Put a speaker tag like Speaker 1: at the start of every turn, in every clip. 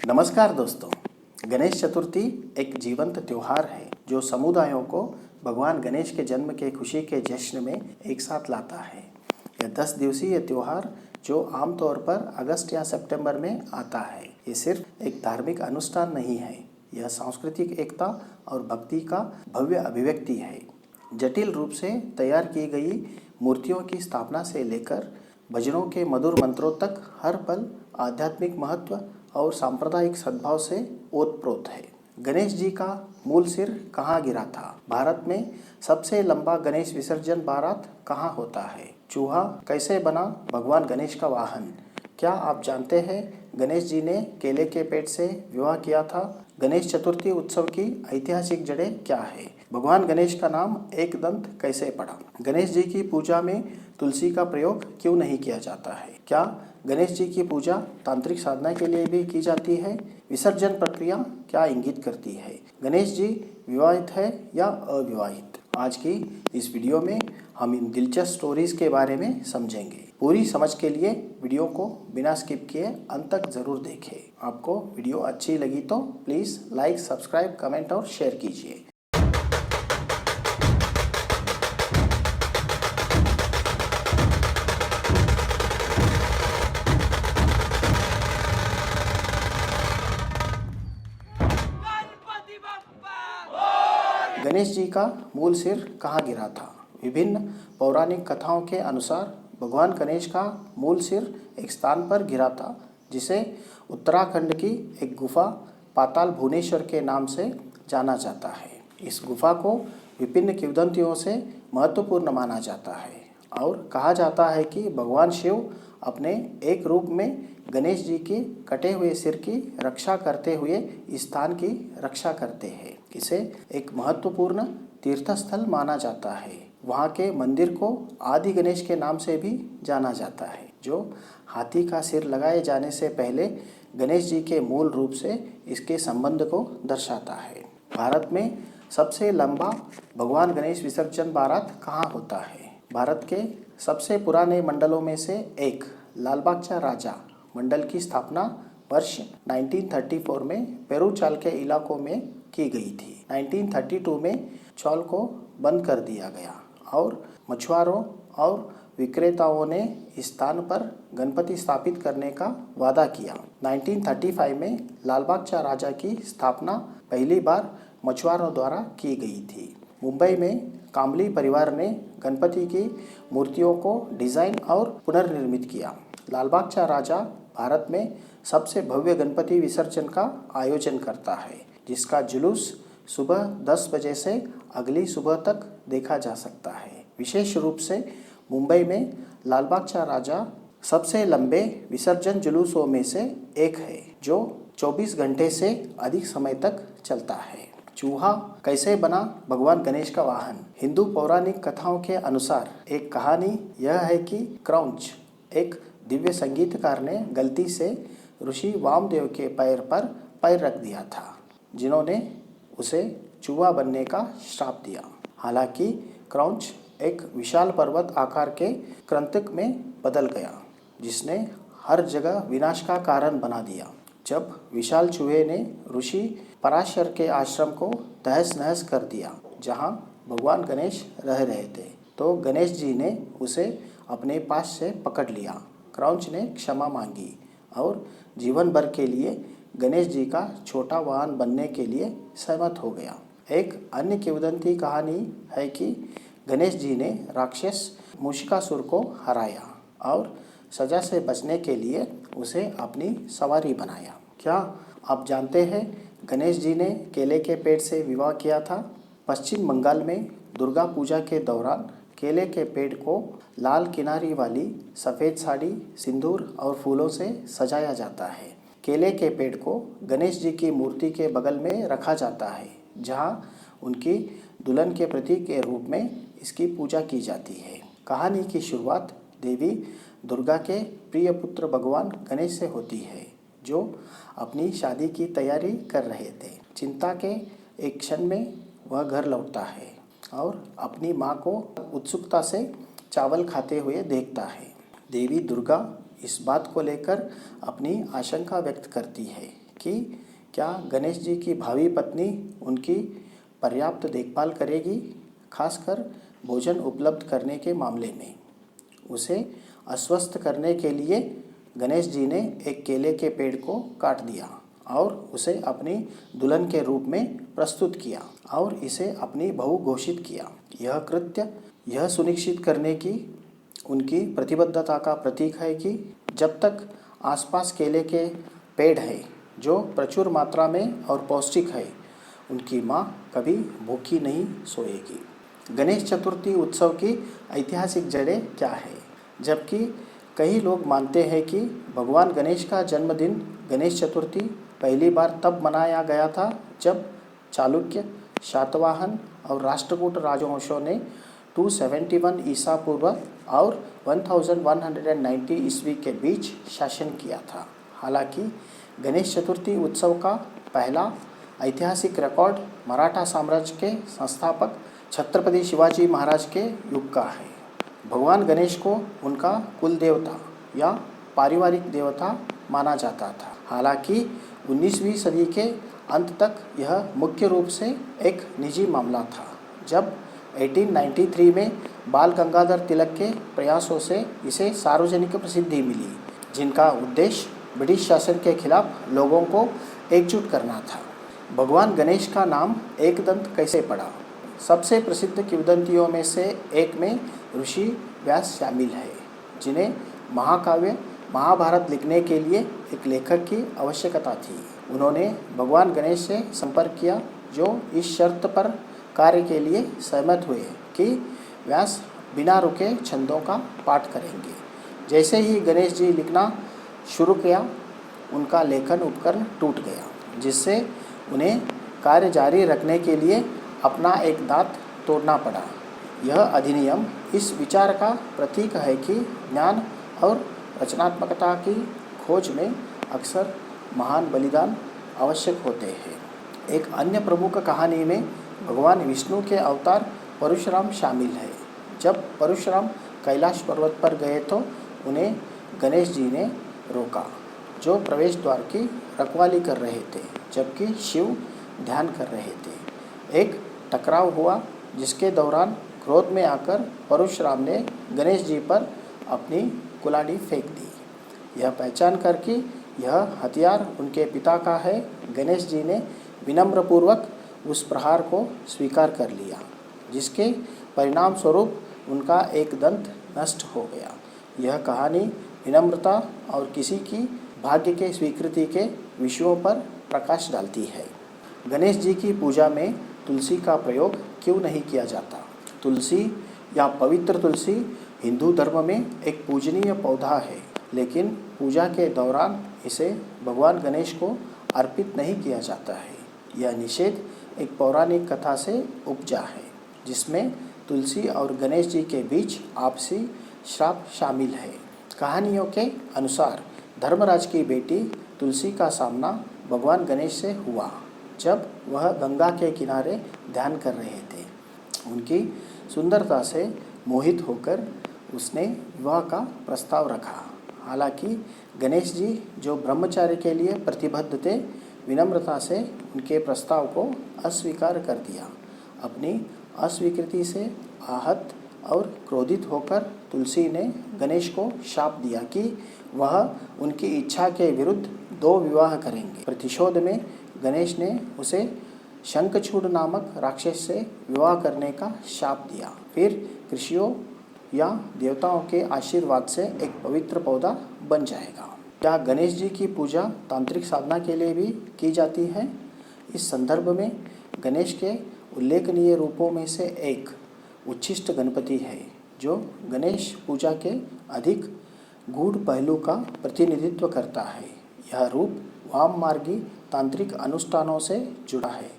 Speaker 1: नमस्कार दोस्तों, गणेश चतुर्थी एक जीवंत त्योहार है जो समुदायों को भगवान गणेश के जन्म के खुशी के जश्न में एक साथ लाता है। यह 10 दिवसीय त्योहार जो आमतौर पर अगस्त या सितंबर में आता है, ये सिर्फ एक धार्मिक अनुष्ठान नहीं है, यह सांस्कृतिक एकता और भक्ति का भव्य अभिव्यक्ति है। जटिल रूप से तैयार की गई मूर्तियों की स्थापना से लेकर भजनों के मधुर मंत्रों तक हर पल आध्यात्मिक महत्व और सांप्रदायिक सद्भाव से ओतप्रोत है। गणेश जी का मूल सिर कहाँ गिरा था? भारत में सबसे लंबा गणेश विसर्जन बारात कहाँ होता है? चूहा कैसे बना भगवान गणेश का वाहन? क्या आप जानते हैं गणेश जी ने केले के पेड़ से विवाह किया था? गणेश चतुर्थी उत्सव की ऐतिहासिक जड़ें क्या है? भगवान गणेश का नाम एकदंत कैसे पड़ा? गणेश जी की पूजा में तुलसी का प्रयोग क्यों नहीं किया जाता है? क्या गणेश जी की पूजा तांत्रिक साधना के लिए भी की जाती है? विसर्जन प्रक्रिया क्या इंगित करती है? गणेश जी विवाहित है या अविवाहित? आज की इस वीडियो में हम इन दिलचस्प स्टोरीज के बारे में समझेंगे। पूरी समझ के लिए वीडियो को बिना स्किप किए अंत तक जरूर देखें। आपको वीडियो अच्छी लगी तो प्लीज़ लाइक, सब्सक्राइब, कमेंट और शेयर कीजिए। गणेश जी का मूल सिर कहाँ गिरा था? विभिन्न पौराणिक कथाओं के अनुसार भगवान गणेश का मूल सिर एक स्थान पर गिरा था जिसे उत्तराखंड की एक गुफा पाताल भुवनेश्वर के नाम से जाना जाता है। इस गुफा को विभिन्न किंवदंतियों से महत्वपूर्ण माना जाता है और कहा जाता है कि भगवान शिव अपने एक रूप में गणेश जी के कटे हुए सिर की रक्षा करते हुए इस स्थान की रक्षा करते हैं। इसे एक महत्वपूर्ण तीर्थस्थल माना जाता है। वहाँ के मंदिर को आदि गणेश के नाम से भी जाना जाता है, जो हाथी का सिर लगाए जाने से पहले गणेश जी के मूल रूप से इसके संबंध को दर्शाता है। भारत में सबसे लंबा भगवान गणेश विसर्जन बारात कहाँ होता है? भारत के सबसे पुराने मंडलों में से एक लालबागचा राजा मंडल की स्थापना वर्ष 1934 में पेरूचाल के इलाकों में की गई थी। 1932 में चौल को बंद कर दिया गया और मछुआरों और विक्रेताओं ने इस स्थान पर गणपति स्थापित करने का वादा किया। 1935 में लालबागचा राजा की स्थापना पहली बार मछुआरों द्वारा की गई थी। मुंबई में कांबली परिवार ने गणपति की मूर्तियों को डिज़ाइन और पुनर्निर्मित किया। लालबागचा राजा भारत में सबसे भव्य गणपति विसर्जन का आयोजन करता है, जिसका जुलूस सुबह 10 बजे से अगली सुबह तक देखा जा सकता है। विशेष रूप से मुंबई में लालबागचा राजा सबसे लंबे विसर्जन जुलूसों में से एक है, जो 24 घंटे से अधिक समय तक चलता है। चूहा कैसे बना भगवान गणेश का वाहन? हिंदू पौराणिक कथाओं के अनुसार एक कहानी यह है कि क्रौंच, एक दिव्य संगीतकार ने गलती से ऋषि वामदेव के पैर पर पैर रख दिया था, जिन्होंने उसे चूहा बनने का श्राप दिया। हालांकि क्रौंच एक विशाल पर्वत आकार के कृंतक में बदल गया, जिसने हर जगह विनाश का कारण बना दिया। जब विशाल चूहे ने ऋषि पराशर के आश्रम को तहस नहस कर दिया, जहां भगवान गणेश रह रहे थे, तो गणेश जी ने उसे अपने पास से पकड़ लिया। क्रौंच ने क्षमा मांगी और जीवन भर के लिए गणेश जी का छोटा वाहन बनने के लिए सहमत हो गया। एक अन्य किंवदंती कहानी है कि गणेश जी ने राक्षस मूषिकासुर को हराया और सजा से बचने के लिए उसे अपनी सवारी बनाया। क्या आप जानते हैं गणेश जी ने केले के पेड़ से विवाह किया था? पश्चिम बंगाल में दुर्गा पूजा के दौरान केले के पेड़ को लाल किनारी वाली सफ़ेद साड़ी, सिंदूर और फूलों से सजाया जाता है। केले के पेड़ को गणेश जी की मूर्ति के बगल में रखा जाता है, जहां उनकी दुल्हन के प्रतीक के रूप में इसकी पूजा की जाती है। कहानी की शुरुआत देवी दुर्गा के प्रिय पुत्र भगवान गणेश से होती है, जो अपनी शादी की तैयारी कर रहे थे। चिंता के एक क्षण में वह घर लौटता है और अपनी माँ को उत्सुकता से चावल खाते हुए देखता है। देवी दुर्गा इस बात को लेकर अपनी आशंका व्यक्त करती है कि क्या गणेश जी की भावी पत्नी उनकी पर्याप्त देखभाल करेगी, खासकर भोजन उपलब्ध करने के मामले में। उसे आश्वस्त करने के लिए गणेश जी ने एक केले के पेड़ को काट दिया और उसे अपनी दुल्हन के रूप में प्रस्तुत किया और इसे अपनी बहू घोषित किया। यह कृत्य यह सुनिश्चित करने की उनकी प्रतिबद्धता का प्रतीक है कि जब तक आसपास केले के पेड़ है जो प्रचुर मात्रा में और पौष्टिक है, उनकी माँ कभी भूखी नहीं सोएगी। गणेश चतुर्थी उत्सव की ऐतिहासिक जड़ें क्या है? जबकि कई लोग मानते हैं कि भगवान गणेश का जन्मदिन गणेश चतुर्थी पहली बार तब मनाया गया था जब चालुक्य, शातवाहन और राष्ट्रकूट राजवंशों ने 271 ईसा पूर्व और 1190 ईस्वी के बीच शासन किया था। हालांकि गणेश चतुर्थी उत्सव का पहला ऐतिहासिक रिकॉर्ड मराठा साम्राज्य के संस्थापक छत्रपति शिवाजी महाराज के युग का है। भगवान गणेश को उनका कुल देवता या पारिवारिक देवता माना जाता था। हालांकि 19वीं सदी के अंत तक यह मुख्य रूप से एक निजी मामला था, जब 1893 में बाल गंगाधर तिलक के प्रयासों से इसे सार्वजनिक प्रसिद्धि मिली, जिनका उद्देश्य ब्रिटिश शासन के खिलाफ लोगों को एकजुट करना था। भगवान गणेश का नाम एकदंत कैसे पड़ा? सबसे प्रसिद्ध किंवदंतियों में से एक में ऋषि व्यास शामिल है, जिन्हें महाकाव्य महाभारत लिखने के लिए एक लेखक की आवश्यकता थी। उन्होंने भगवान गणेश से संपर्क किया, जो इस शर्त पर कार्य के लिए सहमत हुए कि व्यास बिना रुके छंदों का पाठ करेंगे। जैसे ही गणेश जी लिखना शुरू किया, उनका लेखन उपकरण टूट गया, जिससे उन्हें कार्य जारी रखने के लिए अपना एक दांत तोड़ना पड़ा। यह अधिनियम इस विचार का प्रतीक है कि ज्ञान और रचनात्मकता की खोज में अक्सर महान बलिदान आवश्यक होते हैं। एक अन्य प्रमुख कहानी में भगवान विष्णु के अवतार परशुराम शामिल है। जब परशुराम कैलाश पर्वत पर गए तो उन्हें गणेश जी ने रोका, जो प्रवेश द्वार की रखवाली कर रहे थे, जबकि शिव ध्यान कर रहे थे। एक टकराव हुआ, जिसके दौरान क्रोध में आकर परशुराम ने गणेश जी पर अपनी कुल्हाड़ी फेंक दी। यह पहचान कर कि यह हथियार उनके पिता का है, गणेश जी ने विनम्रपूर्वक उस प्रहार को स्वीकार कर लिया, जिसके परिणाम स्वरूप उनका एक दंत नष्ट हो गया। यह कहानी विनम्रता और किसी की भाग्य के स्वीकृति के विषयों पर प्रकाश डालती है। गणेश जी की पूजा में तुलसी का प्रयोग क्यों नहीं किया जाता? तुलसी या पवित्र तुलसी हिंदू धर्म में एक पूजनीय पौधा है, लेकिन पूजा के दौरान इसे भगवान गणेश को अर्पित नहीं किया जाता है। यह निषेध एक पौराणिक कथा से उपजा है, जिसमें तुलसी और गणेश जी के बीच आपसी श्राप शामिल है। कहानियों के अनुसार धर्मराज की बेटी तुलसी का सामना भगवान गणेश से हुआ, जब वह गंगा के किनारे ध्यान कर रहे थे। उनकी सुंदरता से मोहित होकर उसने विवाह का प्रस्ताव रखा। हालांकि गणेश जी, जो ब्रह्मचार्य के लिए प्रतिबद्ध थे, विनम्रता से उनके प्रस्ताव को अस्वीकार कर दिया। अपनी अस्वीकृति से आहत और क्रोधित होकर तुलसी ने गणेश को शाप दिया कि वह उनकी इच्छा के विरुद्ध 2 विवाह करेंगे। प्रतिशोध में गणेश ने उसे शंखचूड़ नामक राक्षस से विवाह करने का शाप दिया। फिर ऋषियों या देवताओं के आशीर्वाद से एक पवित्र पौधा बन जाएगा। क्या गणेश जी की पूजा तांत्रिक साधना के लिए भी की जाती है? इस संदर्भ में गणेश के उल्लेखनीय रूपों में से एक उच्छिष्ट गणपति है, जो गणेश पूजा के अधिक गूढ़ पहलू का प्रतिनिधित्व करता है। यह रूप वाममार्गी तांत्रिक अनुष्ठानों से जुड़ा है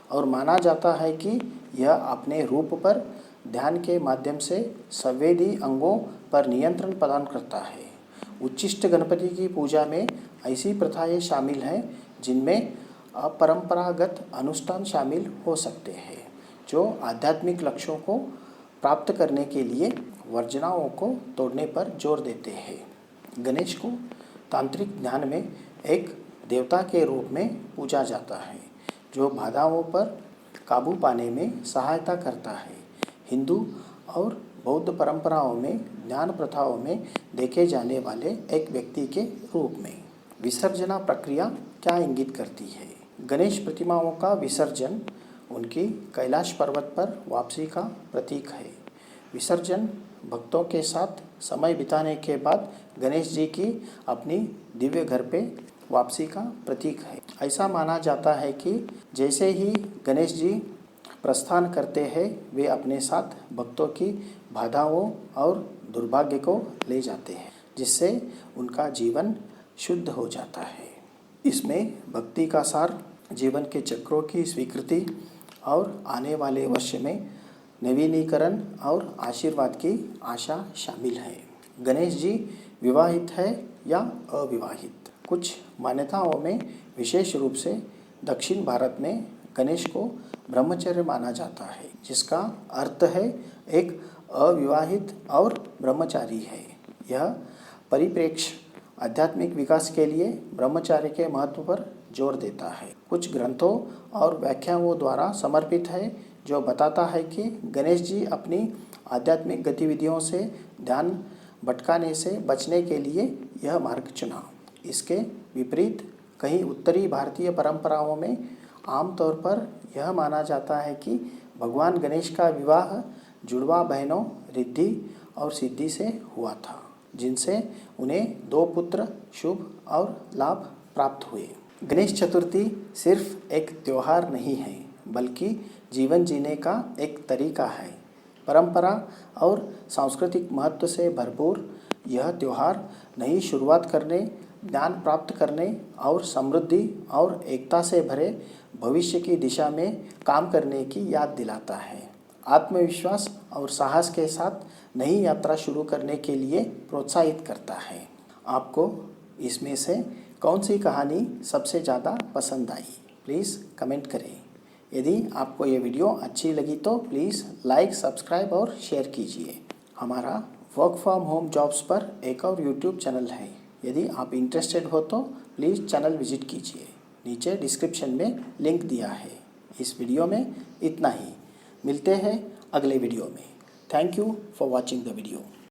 Speaker 1: और माना जाता है कि यह अपने रूप पर ध्यान के माध्यम से संवेदी अंगों पर नियंत्रण प्रदान करता है। उच्छिष्ट गणपति की पूजा में ऐसी प्रथाएं शामिल हैं जिनमें अपरंपरागत अनुष्ठान शामिल हो सकते हैं, जो आध्यात्मिक लक्ष्यों को प्राप्त करने के लिए वर्जनाओं को तोड़ने पर जोर देते हैं। गणेश को तांत्रिक ध्यान में एक देवता के रूप में पूजा जाता है, जो बाधाओं पर काबू पाने में सहायता करता है। हिंदू और बौद्ध परंपराओं में ज्ञान प्रथाओं में देखे जाने वाले एक व्यक्ति के रूप में विसर्जना प्रक्रिया क्या इंगित करती है? गणेश प्रतिमाओं का विसर्जन उनकी कैलाश पर्वत पर वापसी का प्रतीक है। विसर्जन भक्तों के साथ समय बिताने के बाद गणेश जी की अपनी दिव्य घर पे वापसी का प्रतीक है। ऐसा माना जाता है कि जैसे ही गणेश जी प्रस्थान करते हैं, वे अपने साथ भक्तों की बाधाओं और दुर्भाग्य को ले जाते हैं, जिससे उनका जीवन शुद्ध हो जाता है। इसमें भक्ति का सार, जीवन के चक्रों की स्वीकृति और आने वाले वर्ष में नवीनीकरण और आशीर्वाद की आशा शामिल है। गणेश जी विवाहित है या अविवाहित? कुछ मान्यताओं में विशेष रूप से दक्षिण भारत में गणेश को ब्रह्मचर्य माना जाता है, जिसका अर्थ है एक अविवाहित और ब्रह्मचारी है। यह परिप्रेक्ष्य आध्यात्मिक विकास के लिए ब्रह्मचार्य के महत्व पर जोर देता है। कुछ ग्रंथों और व्याख्याओं द्वारा समर्पित है, जो बताता है कि गणेश जी अपनी आध्यात्मिक गतिविधियों से ध्यान भटकाने से बचने के लिए यह मार्ग चुना। इसके विपरीत कई उत्तरी भारतीय परंपराओं में आमतौर पर यह माना जाता है कि भगवान गणेश का विवाह जुड़वा बहनों रिद्धि और सिद्धि से हुआ था, जिनसे उन्हें 2 पुत्र शुभ और लाभ प्राप्त हुए। गणेश चतुर्थी सिर्फ एक त्यौहार नहीं है, बल्कि जीवन जीने का एक तरीका है। परंपरा और सांस्कृतिक महत्व से भरपूर यह त्यौहार नई शुरुआत करने, ज्ञान प्राप्त करने और समृद्धि और एकता से भरे भविष्य की दिशा में काम करने की याद दिलाता है। आत्मविश्वास और साहस के साथ नई यात्रा शुरू करने के लिए प्रोत्साहित करता है। आपको इसमें से कौन सी कहानी सबसे ज़्यादा पसंद आई? प्लीज़ कमेंट करें। यदि आपको ये वीडियो अच्छी लगी तो प्लीज़ लाइक, सब्सक्राइब और शेयर कीजिए। हमारा वर्क फ्रॉम होम जॉब्स पर एक और यूट्यूब चैनल है। यदि आप इंटरेस्टेड हो तो प्लीज़ चैनल विजिट कीजिए। नीचे डिस्क्रिप्शन में लिंक दिया है। इस वीडियो में इतना ही। मिलते हैं अगले वीडियो में। Thank you for watching the video.